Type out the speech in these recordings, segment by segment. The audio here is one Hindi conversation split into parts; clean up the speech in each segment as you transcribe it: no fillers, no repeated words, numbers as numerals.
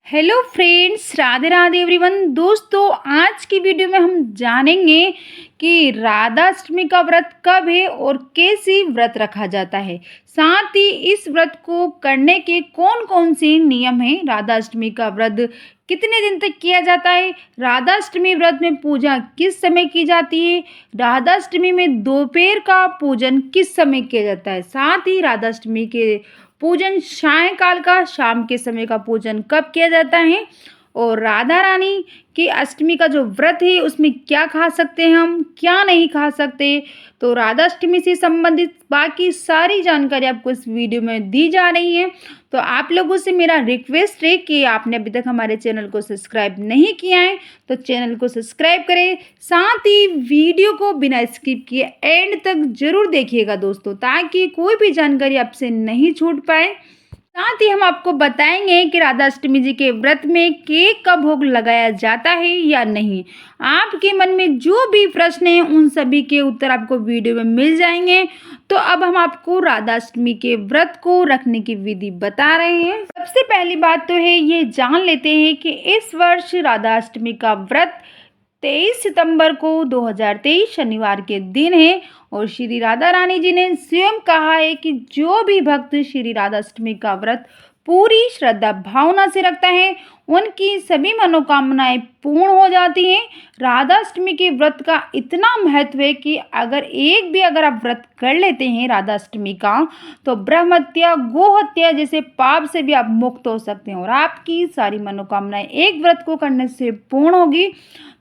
Hello friends, Radhe Radhe everyone. दोस्तों, आज की वीडियो में हम जानेंगे कि राधाष्टमी का व्रत कब है और कैसे व्रत रखा जाता है। साथ ही इस व्रत को करने के कौन कौन से नियम हैं। राधाष्टमी का व्रत कितने दिन तक किया जाता है। राधाष्टमी व्रत में पूजा किस समय की जाती है। राधाष्टमी में दोपहर का पूजन किस समय किया जाता है। साथ ही राधाष्टमी के पूजन सायंकाल का, शाम के समय का पूजन कब किया जाता है और राधा रानी की अष्टमी का जो व्रत है उसमें क्या खा सकते हैं हम, क्या नहीं खा सकते। तो राधाष्टमी से संबंधित बाकी सारी जानकारी आपको इस वीडियो में दी जा रही है। तो आप लोगों से मेरा रिक्वेस्ट है कि आपने अभी तक हमारे चैनल को सब्सक्राइब नहीं किया है तो चैनल को सब्सक्राइब करें। साथ ही वीडियो को बिना स्किप किए एंड तक जरूर देखिएगा दोस्तों, ताकि कोई भी जानकारी आपसे नहीं छूट पाए। साथ ही हम आपको बताएंगे कि राधाष्टमी जी के व्रत में केक का भोग लगाया जाता है या नहीं। आपके मन में जो भी प्रश्न हैं उन सभी के उत्तर आपको वीडियो में मिल जाएंगे। तो अब हम आपको राधाष्टमी के व्रत को रखने की विधि बता रहे हैं। सबसे पहली बात तो है ये जान लेते हैं कि इस वर्ष राधाष्टमी का व्रत 23 सितंबर को 2023 शनिवार के दिन है और श्री राधा रानी जी ने स्वयं कहा है कि जो भी भक्त श्री राधाष्टमी का व्रत पूरी श्रद्धा भावना से रखता है उनकी सभी मनोकामनाएं पूर्ण हो जाती हैं। राधाष्टमी के व्रत का इतना महत्व है कि अगर आप व्रत कर लेते हैं राधाष्टमी का, तो ब्रह्म हत्या, गो हत्या जैसे पाप से भी आप मुक्त हो सकते हैं और आपकी सारी मनोकामनाएं एक व्रत को करने से पूर्ण होगी।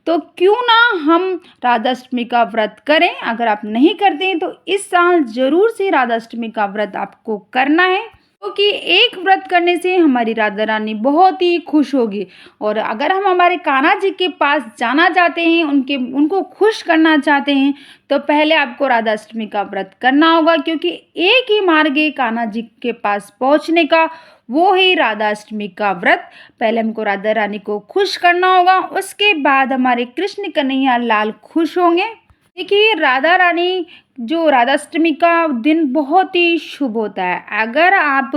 तो क्यों ना हम राधाष्टमी का व्रत करें। अगर आप नहीं करते हैं तो इस साल जरूर से राधाष्टमी का व्रत आपको करना है, क्योंकि एक व्रत करने से हमारी राधा रानी बहुत ही खुश होगी। और अगर हम हमारे कान्हा जी के पास जाना चाहते हैं, उनको खुश करना चाहते हैं, तो पहले आपको राधाष्टमी का व्रत करना होगा, क्योंकि एक ही मार्ग है कान्हा जी के पास पहुंचने का, वो है राधाष्टमी का व्रत। पहले हमको राधा रानी को खुश करना होगा, उसके बाद हमारे कृष्ण कन्हैया लाल खुश होंगे। देखिए, राधा रानी जो राधाष्टमी का दिन बहुत ही शुभ होता है। अगर आप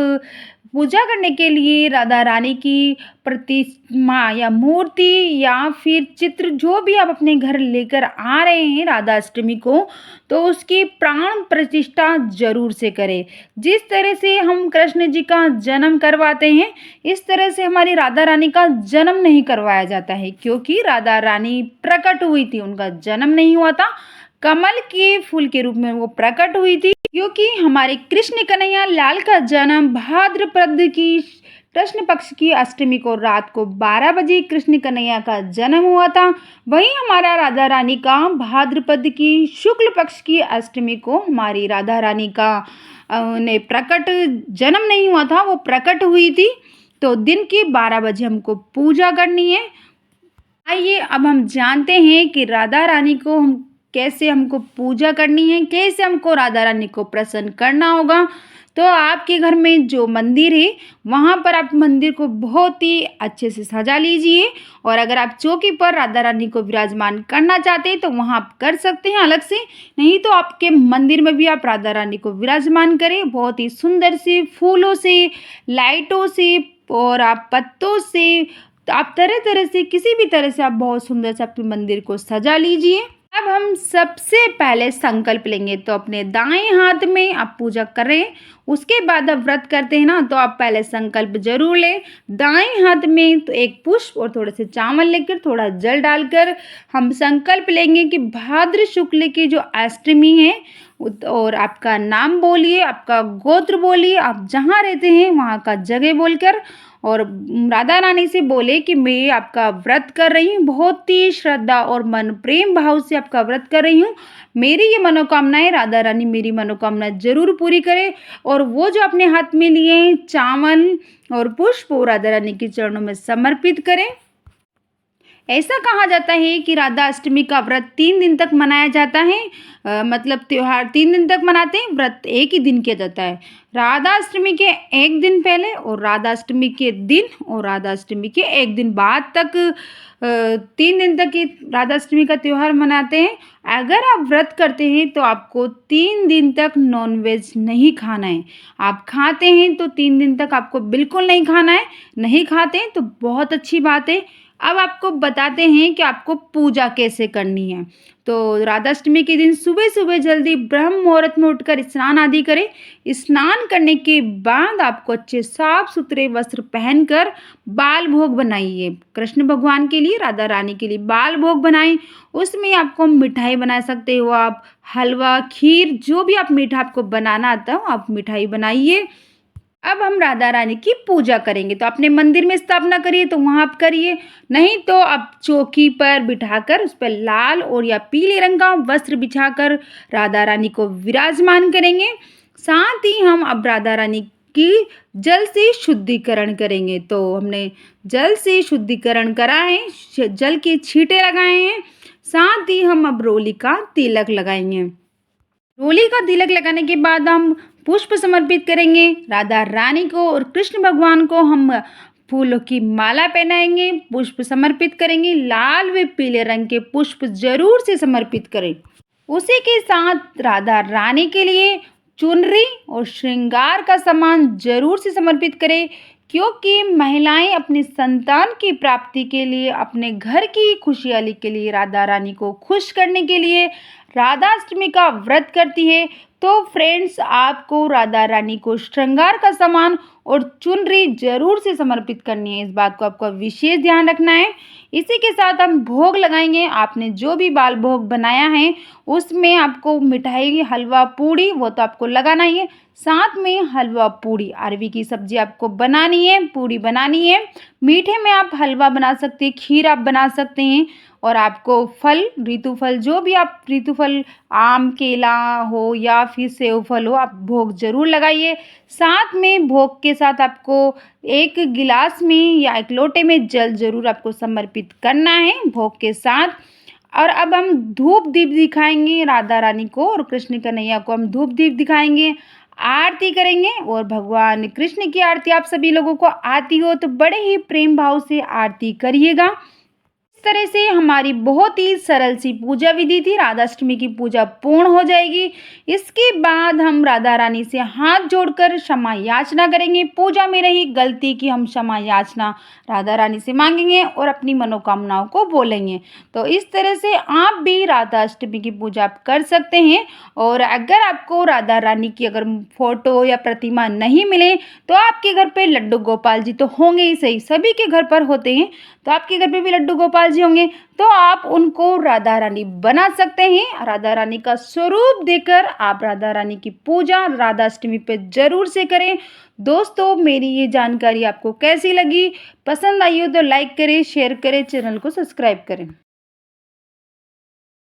पूजा करने के लिए राधा रानी की प्रतिमा या मूर्ति या फिर चित्र जो भी आप अपने घर लेकर आ रहे हैं राधाष्टमी को, तो उसकी प्राण प्रतिष्ठा जरूर से करें। जिस तरह से हम कृष्ण जी का जन्म करवाते हैं, इस तरह से हमारी राधा रानी का जन्म नहीं करवाया जाता है, क्योंकि राधा रानी प्रकट हुई थी, उनका जन्म नहीं हुआ था। कमल के फूल के रूप में वो प्रकट हुई थी, क्योंकि हमारे कृष्ण कन्हैया लाल का जन्म भाद्रपद की कृष्ण पक्ष की अष्टमी को रात को 12 बजे कृष्ण कन्हैया का जन्म हुआ था। वहीं हमारा राधा रानी का भाद्रपद की शुक्ल पक्ष की अष्टमी को हमारी राधा रानी का ने प्रकट जन्म नहीं हुआ था, वो प्रकट हुई थी। तो दिन के 12 बजे हमको पूजा करनी है। आइए अब हम जानते हैं कि राधा रानी को हम कैसे हमको पूजा करनी है, कैसे हमको राधा रानी को प्रसन्न करना होगा। तो आपके घर में जो मंदिर है वहाँ पर आप मंदिर को बहुत ही अच्छे से सजा लीजिए, और अगर आप चौकी पर राधा रानी को विराजमान करना चाहते हैं तो वहाँ आप कर सकते हैं अलग से, नहीं तो आपके मंदिर में भी आप राधा रानी को विराजमान करें। बहुत ही सुंदर से फूलों से, लाइटों से और आप पत्तों से, तो आप तरह तरह से, किसी भी तरह से आप बहुत सुंदर से अपने मंदिर को सजा लीजिए। अब हम सबसे पहले संकल्प लेंगे, तो अपने दाएं हाथ में आप पूजा कर रहे हैं, उसके बाद आप व्रत करते हैं ना, तो आप पहले संकल्प जरूर लें। दाएं हाथ में तो एक पुष्प और थोड़े से चावल लेकर, थोड़ा जल डालकर हम संकल्प लेंगे कि भाद्र शुक्ल की जो अष्टमी है, और आपका नाम बोलिए, आपका गोत्र बोलिए, आप जहाँ रहते हैं वहाँ का जगह बोलकर, और राधा रानी से बोले कि मैं आपका व्रत कर रही हूँ, बहुत ही श्रद्धा और मन प्रेम भाव से आपका व्रत कर रही हूँ। मेरी ये मनोकामनाएं राधा रानी मेरी मनोकामना जरूर पूरी करे। और वो जो अपने हाथ में लिए चावल और पुष्प वो राधा रानी के चरणों में समर्पित करें। ऐसा कहा जाता है कि राधा अष्टमी का व्रत 3 दिन तक मनाया जाता है। मतलब त्योहार 3 दिन तक मनाते हैं, व्रत 1 ही दिन किया जाता है। राधा अष्टमी के 1 दिन पहले और राधा अष्टमी के दिन और राधा अष्टमी के 1 दिन बाद तक 3 दिन तक ये राधा अष्टमी का त्योहार मनाते हैं। अगर आप व्रत करते हैं तो आपको 3 दिन तक नॉन-वेज नहीं खाना है। आप खाते हैं तो 3 दिन तक आपको बिल्कुल नहीं खाना है, नहीं खाते हैं तो बहुत अच्छी बात है। अब आपको बताते हैं कि आपको पूजा कैसे करनी है। तो राधाअष्टमी के दिन सुबह-सुबह जल्दी ब्रह्म मुहूर्त में उठकर स्नान आदि करें। स्नान करने के बाद आपको अच्छे साफ-सुथरे वस्त्र पहनकर बाल भोग बनाइए। कृष्ण भगवान के लिए, राधा रानी के लिए बाल भोग बनाएँ। उसमें आपको मिठाई बना सकते हो आप, हलवा, खीर, जो भी आप मीठा आपको बनाना आता हो, आप मिठाई बनाइए। अब हम राधा रानी की पूजा करेंगे, तो अपने मंदिर में स्थापना करिए तो वहाँ आप करिए, नहीं तो आप चौकी पर बिठाकर उस पर लाल और या पीले रंग का वस्त्र बिछाकर राधा रानी को विराजमान करेंगे। साथ ही हम अब राधा रानी की जल से शुद्धिकरण करेंगे। तो हमने जल से शुद्धिकरण करा है, जल के छींटे लगाए हैं, साथ ही हम अब रोली का तिलक लगाएंगे। रोली का तिलक लगाने के बाद हम पुष्प समर्पित करेंगे राधा रानी को और कृष्ण भगवान को हम फूलों की माला पहनाएंगे, पुष्प समर्पित करेंगे। लाल व पीले रंग के पुष्प जरूर से समर्पित करें। उसी के साथ राधा रानी के लिए चुनरी और श्रृंगार का सामान जरूर से समर्पित करें, क्योंकि महिलाएं अपनी संतान की प्राप्ति के लिए, अपने घर की खुशहाली के लिए, राधा रानी को खुश करने के लिए राधा अष्टमी का व्रत करती है। तो फ्रेंड्स, आपको राधा रानी को श्रृंगार का सामान और चुनरी जरूर से समर्पित करनी है। इस बात को आपको विशेष ध्यान रखना है। इसी के साथ हम भोग लगाएंगे। आपने जो भी बाल भोग बनाया है उसमें आपको मिठाई, हलवा, पूड़ी वो तो आपको लगाना ही है। साथ में हलवा, पूड़ी, अरवी की सब्जी आपको बनानी है, पूड़ी बनानी है। मीठे में आप हलवा बना सकते हैं, खीर आप बना सकते हैं। और आपको फल, ऋतु फल, जो भी आप ऋतु फल, आम, केला हो या फिर सेव फल हो, आप भोग जरूर लगाइए। साथ में भोग के साथ आपको 1 गिलास में या 1 लोटे में जल जरूर आपको समर्पित करना है भोग के साथ। और अब हम धूप दीप दिखाएंगे राधा रानी को और कृष्ण कन्हैया को हम धूप दीप दिखाएंगे, आरती करेंगे। और भगवान कृष्ण की आरती आप सभी लोगों को आती हो तो बड़े ही प्रेम भाव से आरती करिएगा। इस तरह से हमारी बहुत ही सरल सी पूजा विधि थी। राधा अष्टमी की पूजा पूर्ण हो जाएगी। इसके बाद हम राधा रानी से हाथ जोड़कर क्षमा याचना करेंगे। पूजा में रही गलती की हम क्षमा याचना राधा रानी से मांगेंगे और अपनी मनोकामनाओं को बोलेंगे। तो इस तरह से आप भी राधा अष्टमी की पूजा आप कर सकते हैं। और अगर आपको राधा रानी की अगर फोटो या प्रतिमा नहीं मिले तो आपके घर पे लड्डू गोपाल जी तो होंगे ही सही, सभी के घर पर होते हैं। तो आपके घर पे भी लड्डू गोपाल जी होंगे तो आप उनको राधा रानी बना सकते हैं। राधा रानी का स्वरूप देकर आप राधा रानी की पूजा राधा अष्टमी पे जरूर से करें। दोस्तों, मेरी ये जानकारी आपको कैसी लगी? पसंद आई हो तो लाइक करें, शेयर करें, चैनल को सब्सक्राइब करें।